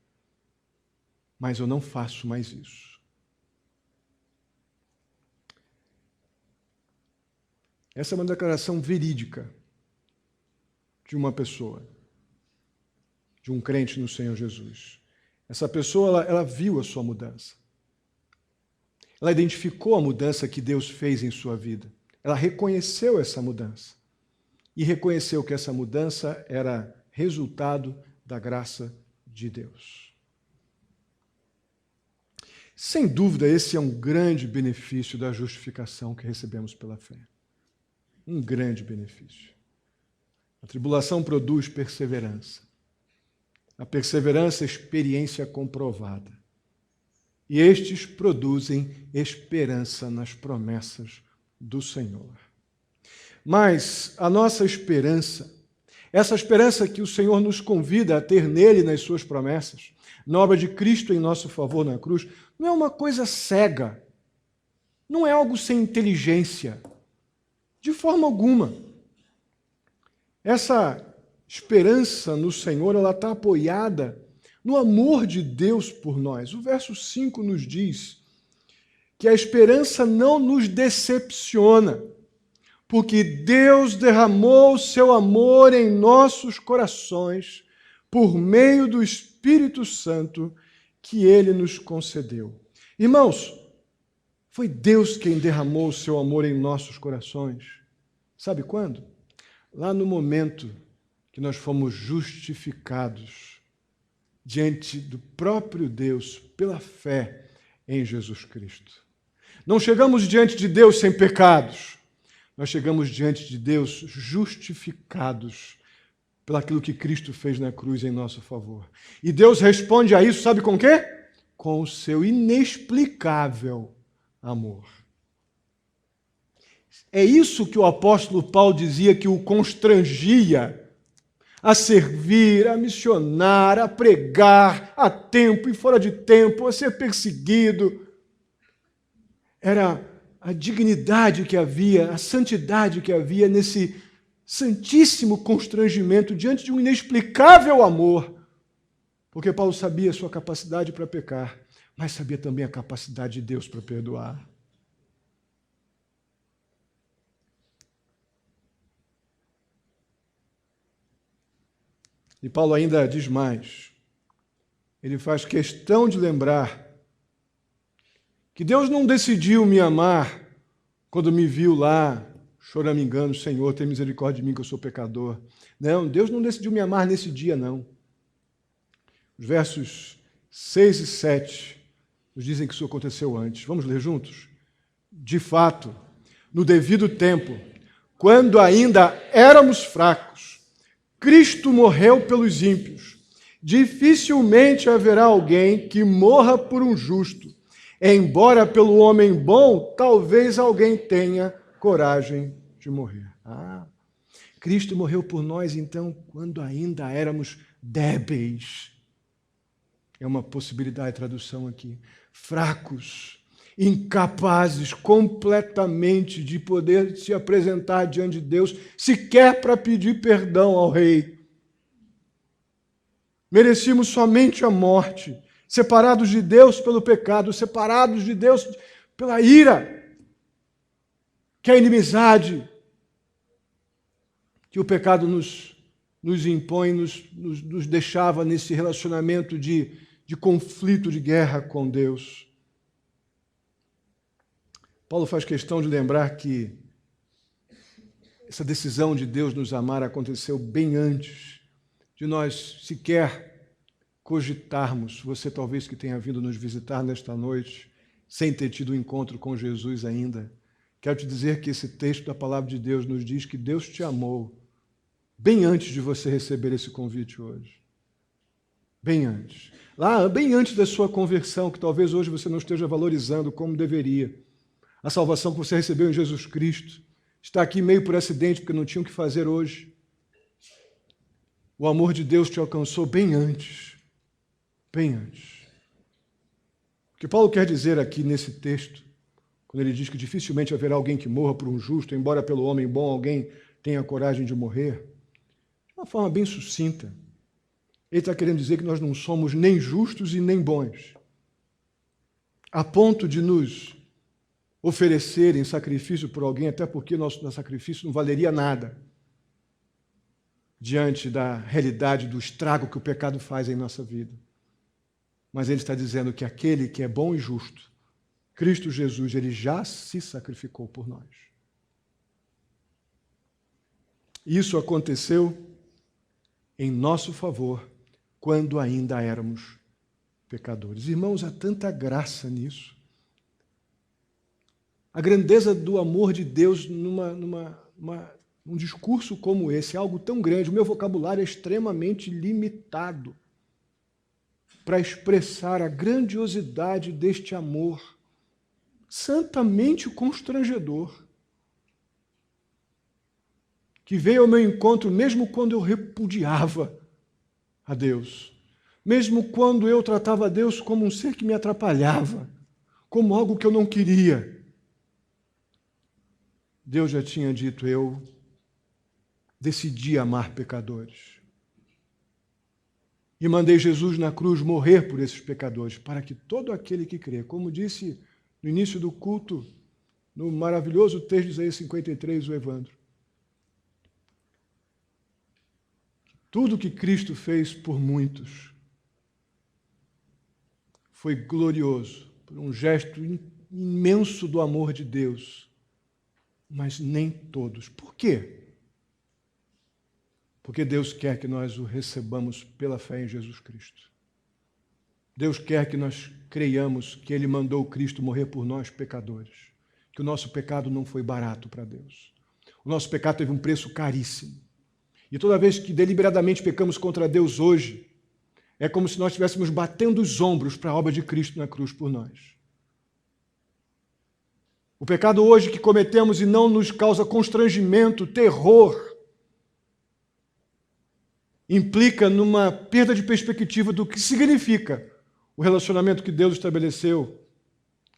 Mas eu não faço mais isso. Essa é uma declaração verídica de uma pessoa, de um crente no Senhor Jesus. Essa pessoa, ela viu a sua mudança. Ela identificou a mudança que Deus fez em sua vida. Ela reconheceu essa mudança. E reconheceu que essa mudança era resultado da graça de Deus. Sem dúvida, esse é um grande benefício da justificação que recebemos pela fé. Um grande benefício. A tribulação produz perseverança. A perseverança é experiência comprovada. e estes produzem esperança nas promessas do Senhor. Mas a nossa esperança, essa esperança que o Senhor nos convida a ter nele, nas suas promessas, na obra de Cristo em nosso favor na cruz, não é uma coisa cega, não é algo sem inteligência, de forma alguma. Essa esperança no Senhor, ela está apoiada no amor de Deus por nós. O verso 5 nos diz que a esperança não nos decepciona, porque Deus derramou o seu amor em nossos corações por meio do Espírito Santo que Ele nos concedeu. Irmãos, foi Deus quem derramou o seu amor em nossos corações. Sabe quando? Lá no momento que nós fomos justificados diante do próprio Deus pela fé em Jesus Cristo. Não chegamos diante de Deus sem pecados. Nós chegamos diante de Deus justificados pelaquilo que Cristo fez na cruz em nosso favor. E Deus responde a isso, sabe com o quê? Com o seu inexplicável amor. É isso que o apóstolo Paulo dizia que o constrangia a servir, a missionar, a pregar, a tempo e fora de tempo, a ser perseguido. Era a dignidade que havia, a santidade que havia nesse santíssimo constrangimento diante de um inexplicável amor, porque Paulo sabia a sua capacidade para pecar, mas sabia também a capacidade de Deus para perdoar. E Paulo ainda diz mais. Ele faz questão de lembrar que Deus não decidiu me amar quando me viu lá, choramingando, Senhor, tem misericórdia de mim que eu sou pecador. Não, Deus não decidiu me amar nesse dia, não. Os versos 6 e 7 nos dizem que isso aconteceu antes. Vamos ler juntos? De fato, no devido tempo, quando ainda éramos fracos, Cristo morreu pelos ímpios. Dificilmente haverá alguém que morra por um justo. Embora pelo homem bom, talvez alguém tenha coragem de morrer. Cristo morreu por nós, então, quando ainda éramos débeis. É uma possibilidade de tradução aqui. Fracos, incapazes completamente de poder se apresentar diante de Deus, sequer para pedir perdão ao Rei. Merecíamos somente a morte, separados de Deus pelo pecado, separados de Deus pela ira, que é a inimizade que o pecado nos impõe, nos deixava nesse relacionamento de conflito, de guerra com Deus. Paulo faz questão de lembrar que essa decisão de Deus nos amar aconteceu bem antes de nós sequer cogitarmos. Você talvez que tenha vindo nos visitar nesta noite, sem ter tido um encontro com Jesus ainda, quero te dizer que esse texto da palavra de Deus nos diz que Deus te amou bem antes de você receber esse convite hoje. Bem antes. Lá, bem antes da sua conversão, que talvez hoje você não esteja valorizando como deveria. A salvação que você recebeu em Jesus Cristo está aqui meio por acidente, porque não tinha o que fazer hoje. O amor de Deus te alcançou bem antes. Bem antes. O que Paulo quer dizer aqui nesse texto, quando ele diz que dificilmente haverá alguém que morra por um justo, embora pelo homem bom alguém tenha coragem de morrer, de uma forma bem sucinta, ele está querendo dizer que nós não somos nem justos e nem bons, a ponto de nos oferecer em sacrifício por alguém, até porque nosso sacrifício não valeria nada diante da realidade do estrago que o pecado faz em nossa vida. Mas ele está dizendo que aquele que é bom e justo, Cristo Jesus, ele já se sacrificou por nós. Isso aconteceu em nosso favor quando ainda éramos pecadores. Irmãos, há tanta graça nisso. A grandeza do amor de Deus num discurso como esse é algo tão grande. O meu vocabulário é extremamente limitado. para expressar a grandiosidade deste amor santamente constrangedor, que veio ao meu encontro mesmo quando eu repudiava a Deus, mesmo quando eu tratava a Deus como um ser que me atrapalhava, como algo que eu não queria. Deus já tinha dito: eu decidi amar pecadores. E mandei Jesus na cruz morrer por esses pecadores, para que todo aquele que crê, como disse no início do culto, no maravilhoso texto de Isaías 53, o Evandro, tudo que Cristo fez por muitos foi glorioso, por um gesto imenso do amor de Deus, mas nem todos. Por quê? Porque Deus quer que nós o recebamos pela fé em Jesus Cristo. Deus quer que nós creiamos que Ele mandou Cristo morrer por nós, pecadores, que o nosso pecado não foi barato para Deus. O nosso pecado teve um preço caríssimo. E toda vez que deliberadamente pecamos contra Deus hoje, é como se nós estivéssemos batendo os ombros para a obra de Cristo na cruz por nós. O pecado hoje que cometemos e não nos causa constrangimento, terror, implica numa perda de perspectiva do que significa o relacionamento que Deus estabeleceu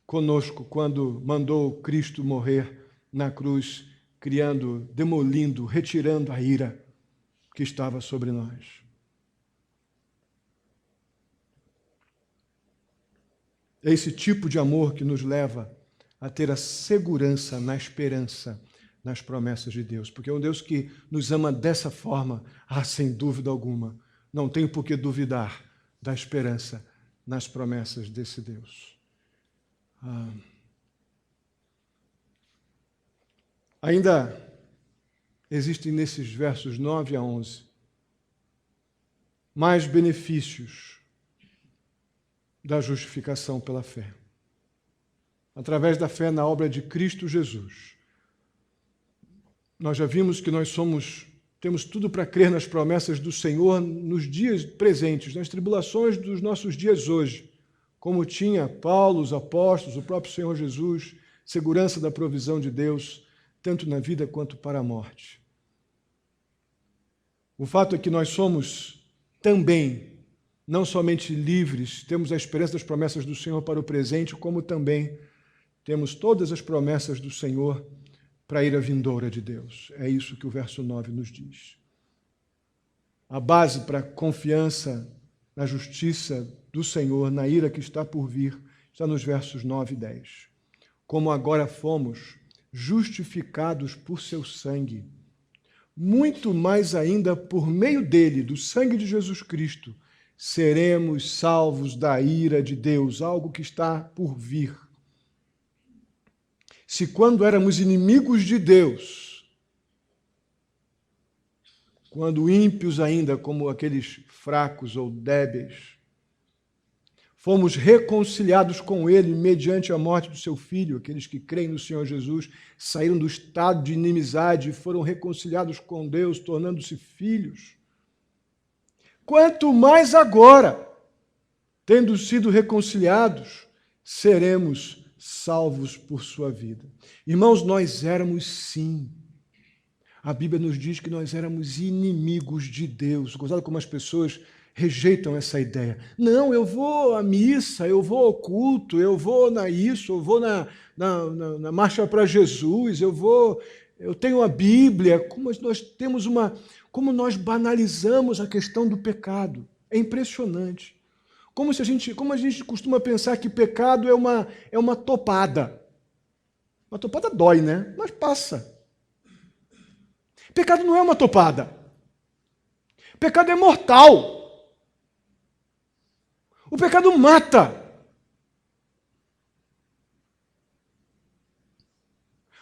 conosco quando mandou Cristo morrer na cruz, demolindo, retirando a ira que estava sobre nós. É esse tipo de amor que nos leva a ter a segurança na esperança, nas promessas de Deus. Porque é um Deus que nos ama dessa forma, sem dúvida alguma. Não tenho por que duvidar da esperança nas promessas desse Deus. Ainda existem nesses versos 9 a 11 mais benefícios da justificação pela fé. Através da fé na obra de Cristo Jesus. Nós já vimos que nós temos tudo para crer nas promessas do Senhor nos dias presentes, nas tribulações dos nossos dias hoje, como tinha Paulo, os apóstolos, o próprio Senhor Jesus, segurança da provisão de Deus, tanto na vida quanto para a morte. O fato é que nós somos também, não somente livres, temos a esperança das promessas do Senhor para o presente, como também temos todas as promessas do Senhor para a ira vindoura de Deus. É isso que o verso 9 nos diz. A base para a confiança na justiça do Senhor, na ira que está por vir, está nos versos 9 e 10. Como agora fomos justificados por seu sangue, muito mais ainda por meio dele, do sangue de Jesus Cristo, seremos salvos da ira de Deus, algo que está por vir. Se quando éramos inimigos de Deus, quando ímpios ainda, como aqueles fracos ou débeis, fomos reconciliados com Ele mediante a morte do seu Filho, aqueles que creem no Senhor Jesus, saíram do estado de inimizade e foram reconciliados com Deus, tornando-se filhos. Quanto mais agora, tendo sido reconciliados, seremos salvos por sua vida. Irmãos, nós éramos sim. A Bíblia nos diz que nós éramos inimigos de Deus. Gozado como as pessoas rejeitam essa ideia. Não, eu vou à missa, eu vou ao culto, eu vou eu vou na marcha para Jesus, eu tenho a Bíblia. Como nós banalizamos a questão do pecado. É impressionante. Como a gente costuma pensar que pecado é uma topada. Uma topada dói, né? Mas passa. Pecado não é uma topada. Pecado é mortal. O pecado mata.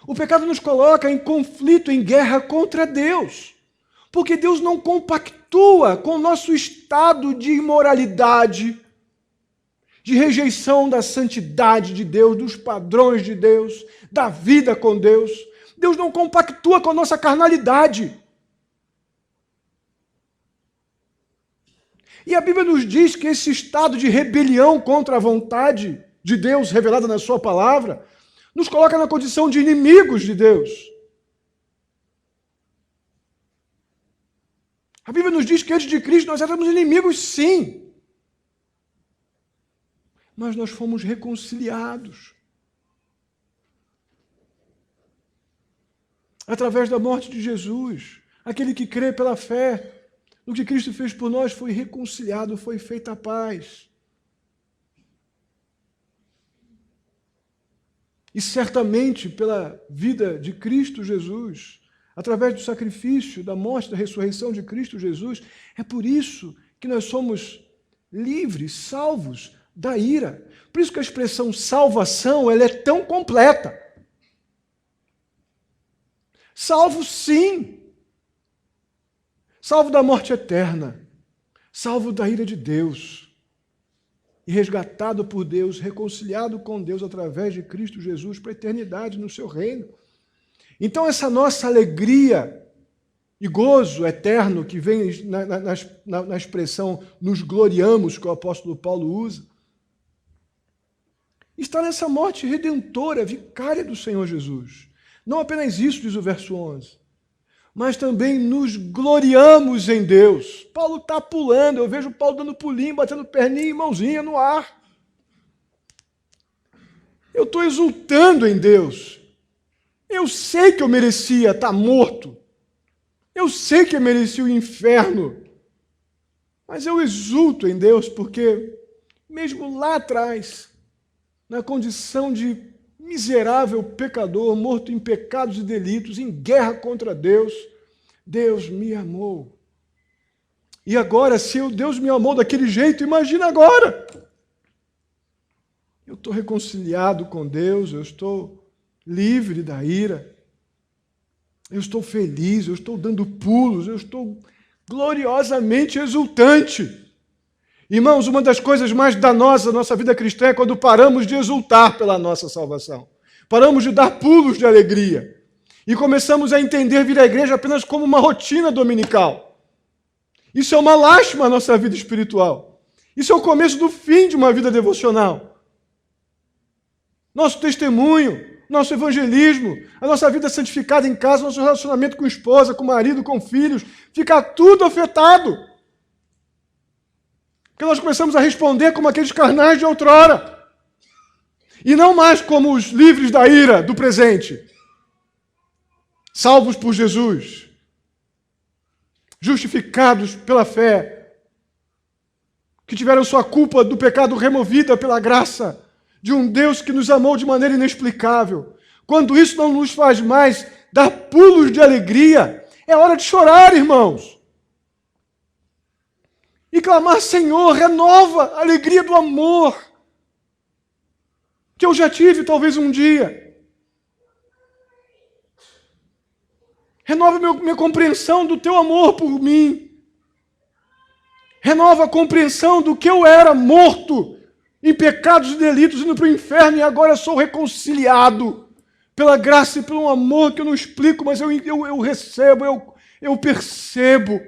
O pecado nos coloca em conflito, em guerra contra Deus. Porque Deus não compactua com o nosso estado de imoralidade, de rejeição da santidade de Deus, dos padrões de Deus, da vida com Deus. Deus não compactua com a nossa carnalidade. E a Bíblia nos diz que esse estado de rebelião contra a vontade de Deus revelada na sua palavra nos coloca na condição de inimigos de Deus. A Bíblia nos diz que antes de Cristo nós éramos inimigos, sim. Mas nós fomos reconciliados. Através da morte de Jesus, aquele que crê pela fé no que Cristo fez por nós foi reconciliado, foi feita a paz. E certamente pela vida de Cristo Jesus, através do sacrifício, da morte, da ressurreição de Cristo Jesus, é por isso que nós somos livres, salvos da ira. Por isso que a expressão salvação ela é tão completa. Salvo sim. Salvo da morte eterna. Salvo da ira de Deus. E resgatado por Deus, reconciliado com Deus através de Cristo Jesus para a eternidade no seu reino. Então essa nossa alegria e gozo eterno que vem na expressão nos gloriamos que o apóstolo Paulo usa, está nessa morte redentora, vicária do Senhor Jesus. Não apenas isso, diz o verso 11, mas também nos gloriamos em Deus. Paulo está pulando, eu vejo Paulo dando pulinho, batendo perninha e mãozinha no ar. Eu estou exultando em Deus. Eu sei que eu merecia estar morto. Eu sei que eu merecia o inferno. Mas eu exulto em Deus porque, mesmo lá atrás, na condição de miserável pecador, morto em pecados e delitos, em guerra contra Deus, Deus me amou. E agora, se Deus me amou daquele jeito, imagina agora. Eu estou reconciliado com Deus, eu estou livre da ira, eu estou feliz, eu estou dando pulos, eu estou gloriosamente exultante. Irmãos, uma das coisas mais danosas da nossa vida cristã é quando paramos de exultar pela nossa salvação. Paramos de dar pulos de alegria. E começamos a entender vir à igreja apenas como uma rotina dominical. Isso é uma lástima à nossa vida espiritual. Isso é o começo do fim de uma vida devocional. Nosso testemunho, nosso evangelismo, a nossa vida santificada em casa, nosso relacionamento com a esposa, com o marido, com filhos, fica tudo afetado. Porque nós começamos a responder como aqueles carnais de outrora. E não mais como os livres da ira do presente. Salvos por Jesus. Justificados pela fé. Que tiveram sua culpa do pecado removida pela graça de um Deus que nos amou de maneira inexplicável. Quando isso não nos faz mais dar pulos de alegria, é hora de chorar, irmãos. E clamar, Senhor, renova a alegria do amor que eu já tive talvez um dia. Renova minha compreensão do teu amor por mim. Renova a compreensão do que eu era morto em pecados e delitos, indo para o inferno, e agora sou reconciliado pela graça e pelo amor que eu não explico, mas eu recebo, eu percebo.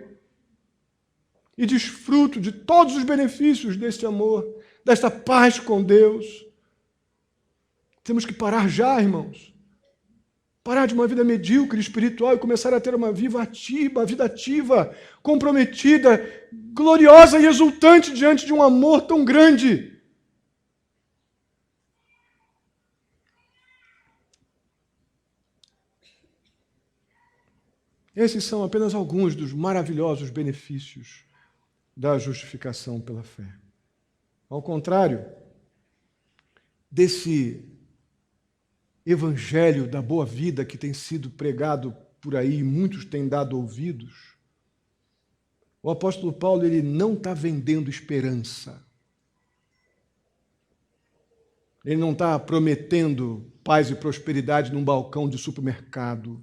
E desfruto de todos os benefícios deste amor, desta paz com Deus. Temos que parar já, irmãos. Parar de uma vida medíocre, espiritual, e começar a ter uma vida ativa, comprometida, gloriosa e exultante diante de um amor tão grande. Esses são apenas alguns dos maravilhosos benefícios da justificação pela fé. Ao contrário desse evangelho da boa vida que tem sido pregado por aí e muitos têm dado ouvidos, o apóstolo Paulo ele não está vendendo esperança. Ele não está prometendo paz e prosperidade num balcão de supermercado.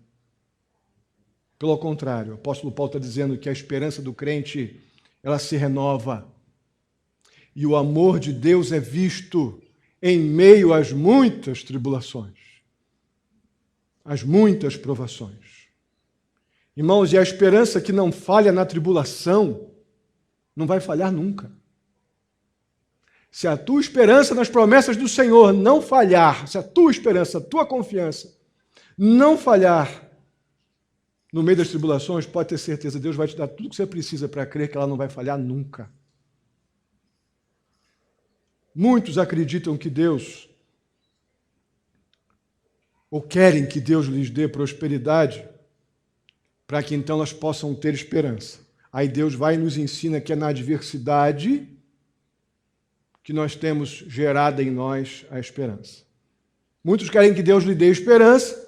Pelo contrário, o apóstolo Paulo está dizendo que a esperança do crente ela se renova. E o amor de Deus é visto em meio às muitas tribulações, às muitas provações. Irmãos, e a esperança que não falha na tribulação Não vai falhar nunca. Se a tua esperança nas promessas do Senhor não falhar, se a tua esperança, a tua confiança não falhar no meio das tribulações, pode ter certeza, Deus vai te dar tudo o que você precisa para crer que ela não vai falhar nunca. Muitos acreditam que Deus, ou querem que Deus lhes dê prosperidade, para que então elas possam ter esperança. Aí Deus vai e nos ensina que é na adversidade que nós temos gerada em nós a esperança. Muitos querem que Deus lhe dê esperança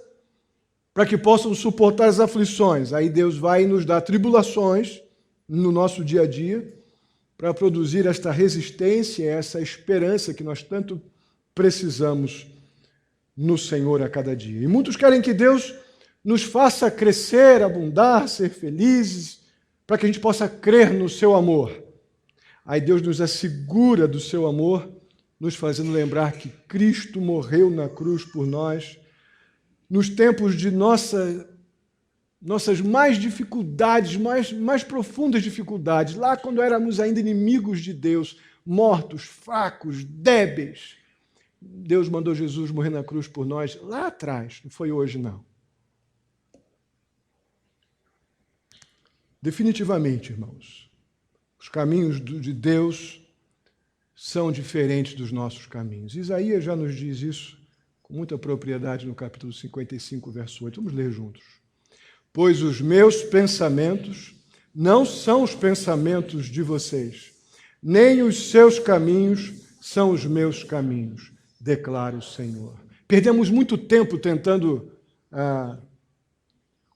para que possam suportar as aflições. Aí Deus vai e nos dá tribulações no nosso dia a dia para produzir esta resistência, essa esperança que nós tanto precisamos no Senhor a cada dia. E muitos querem que Deus nos faça crescer, abundar, ser felizes, para que a gente possa crer no seu amor. Aí Deus nos assegura do seu amor, nos fazendo lembrar que Cristo morreu na cruz por nós, nos tempos de nossas mais dificuldades, mais profundas dificuldades, lá quando éramos ainda inimigos de Deus, mortos, fracos, débeis. Deus mandou Jesus morrer na cruz por nós lá atrás, não foi hoje não. Definitivamente, irmãos, os caminhos de Deus são diferentes dos nossos caminhos. Isaías já nos diz isso com muita propriedade no capítulo 55, verso 8. Vamos ler juntos. Pois os meus pensamentos não são os pensamentos de vocês, nem os seus caminhos são os meus caminhos, declara o Senhor. Perdemos muito tempo tentando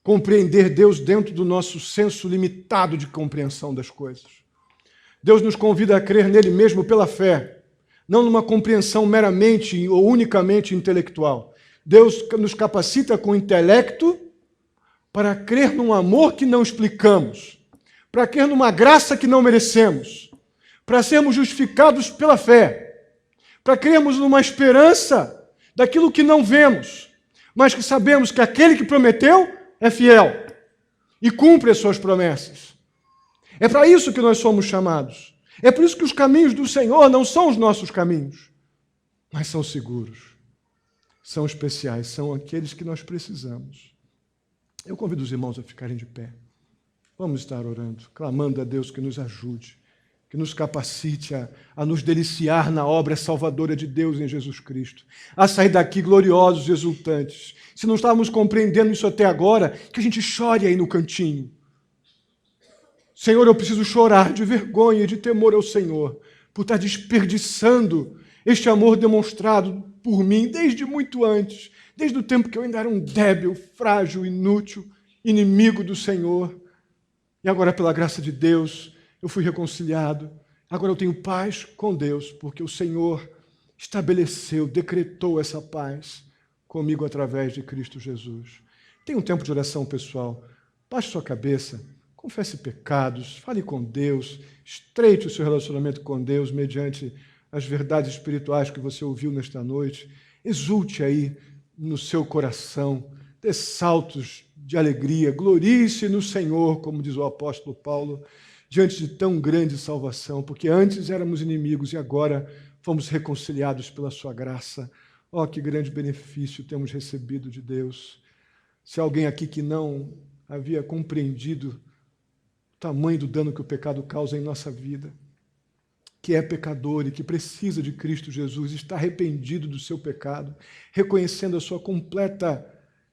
compreender Deus dentro do nosso senso limitado de compreensão das coisas. Deus nos convida a crer nele mesmo pela fé, não numa compreensão meramente ou unicamente intelectual. Deus nos capacita com o intelecto para crer num amor que não explicamos, para crer numa graça que não merecemos, para sermos justificados pela fé, para crermos numa esperança daquilo que não vemos, mas que sabemos que aquele que prometeu é fiel e cumpre as suas promessas. É para isso que nós somos chamados. É por isso que os caminhos do Senhor não são os nossos caminhos, mas são seguros, são especiais, são aqueles que nós precisamos. Eu convido os irmãos a ficarem de pé. Vamos estar orando, clamando a Deus que nos ajude, que nos capacite a nos deliciar na obra salvadora de Deus em Jesus Cristo, a sair daqui gloriosos e exultantes. Se não estávamos compreendendo isso até agora, que a gente chore aí no cantinho. Senhor, eu preciso chorar de vergonha e de temor ao Senhor, por estar desperdiçando este amor demonstrado por mim desde muito antes, desde o tempo que eu ainda era um débil, frágil, inútil, inimigo do Senhor. E agora, pela graça de Deus, eu fui reconciliado. Agora eu tenho paz com Deus, porque o Senhor estabeleceu, decretou essa paz comigo através de Cristo Jesus. Tenha um tempo de oração pessoal. Baixe sua cabeça, confesse pecados, fale com Deus, estreite o seu relacionamento com Deus mediante as verdades espirituais que você ouviu nesta noite. Exulte aí no seu coração, dê saltos de alegria, glorie-se no Senhor, como diz o apóstolo Paulo, diante de tão grande salvação, porque antes éramos inimigos e agora fomos reconciliados pela sua graça. Oh, que grande benefício temos recebido de Deus. Se alguém aqui que não havia compreendido o tamanho do dano que o pecado causa em nossa vida, que é pecador e que precisa de Cristo Jesus, está arrependido do seu pecado, reconhecendo a sua completa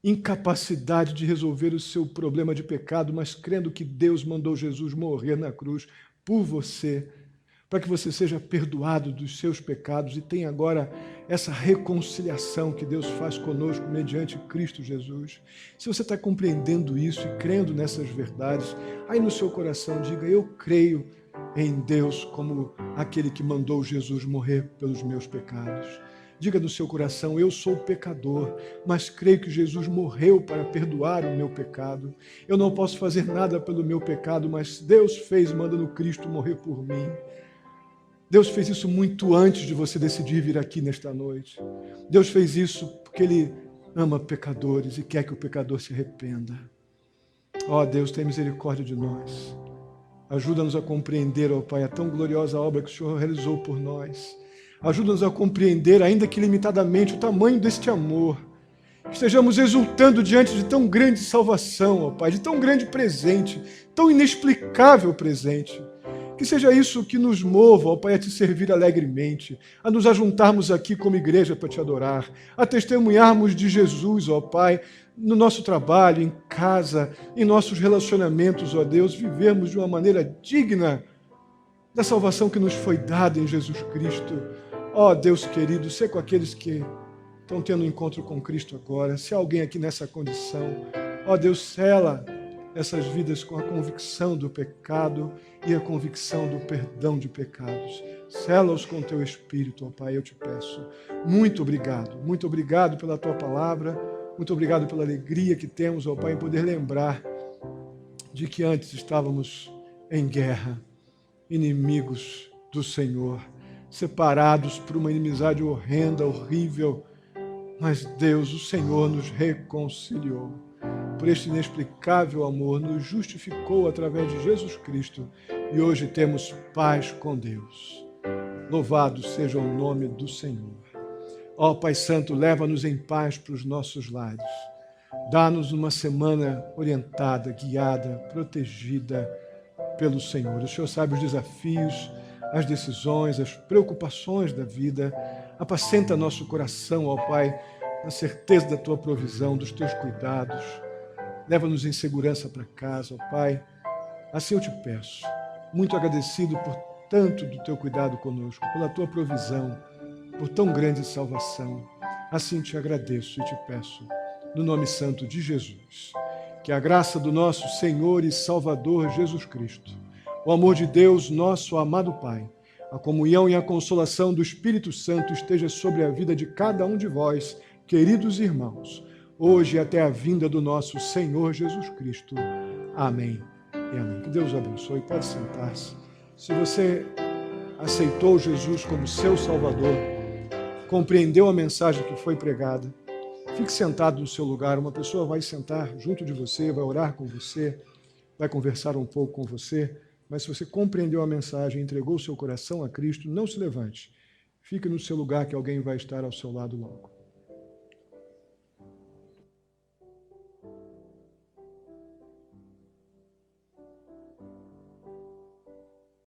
incapacidade de resolver o seu problema de pecado, mas crendo que Deus mandou Jesus morrer na cruz por você, para que você seja perdoado dos seus pecados e tenha agora essa reconciliação que Deus faz conosco mediante Cristo Jesus. Se você está compreendendo isso e crendo nessas verdades, aí no seu coração diga: eu creio em Deus como aquele que mandou Jesus morrer pelos meus pecados. Diga no seu coração: eu sou pecador, mas creio que Jesus morreu para perdoar o meu pecado. Eu não posso fazer nada pelo meu pecado, mas Deus fez, mandando Cristo morrer por mim. Deus fez isso muito antes de você decidir vir aqui nesta noite. Deus fez isso porque Ele ama pecadores e quer que o pecador se arrependa. Ó Deus, tem misericórdia de nós. Ajuda-nos a compreender, ó Pai, a tão gloriosa obra que o Senhor realizou por nós. Ajuda-nos a compreender, ainda que limitadamente, o tamanho deste amor. Estejamos exultando diante de tão grande salvação, ó Pai, de tão grande presente, tão inexplicável presente. Que seja isso que nos mova, ó Pai, a te servir alegremente, a nos ajuntarmos aqui como igreja para te adorar, a testemunharmos de Jesus, ó Pai, no nosso trabalho, em casa, em nossos relacionamentos, ó Deus, vivermos de uma maneira digna da salvação que nos foi dada em Jesus Cristo. Ó Deus querido, sê com aqueles que estão tendo um encontro com Cristo agora. Se há alguém aqui nessa condição, ó Deus, sela essas vidas com a convicção do pecado e a convicção do perdão de pecados. Sela-os com teu Espírito, ó Pai, eu te peço. Muito obrigado pela tua palavra, muito obrigado pela alegria que temos, ó Pai, em poder lembrar de que antes estávamos em guerra, inimigos do Senhor, separados por uma inimizade horrenda, horrível, mas Deus, o Senhor, nos reconciliou. Por este inexplicável amor, nos justificou através de Jesus Cristo e hoje temos paz com Deus. Louvado seja o nome do Senhor. Ó Pai Santo, leva-nos em paz para os nossos lares. Dá-nos uma semana orientada, guiada, protegida pelo Senhor. O Senhor sabe os desafios, as decisões, as preocupações da vida. Apacenta nosso coração, ó Pai, na certeza da Tua provisão, dos Teus cuidados. Leva-nos em segurança para casa, ó Pai. Assim eu te peço, muito agradecido por tanto do Teu cuidado conosco, pela Tua provisão, por tão grande salvação. Assim te agradeço e te peço, no nome santo de Jesus, que a graça do nosso Senhor e Salvador Jesus Cristo, o amor de Deus, nosso amado Pai, a comunhão e a consolação do Espírito Santo esteja sobre a vida de cada um de vós, queridos irmãos, hoje e até a vinda do nosso Senhor Jesus Cristo. Amém e amém. Que Deus o abençoe. Pode sentar-se. Se você aceitou Jesus como seu Salvador, compreendeu a mensagem que foi pregada, fique sentado no seu lugar. Uma pessoa vai sentar junto de você, vai orar com você, vai conversar um pouco com você. Mas se você compreendeu a mensagem, entregou o seu coração a Cristo, não se levante. Fique no seu lugar que alguém vai estar ao seu lado logo.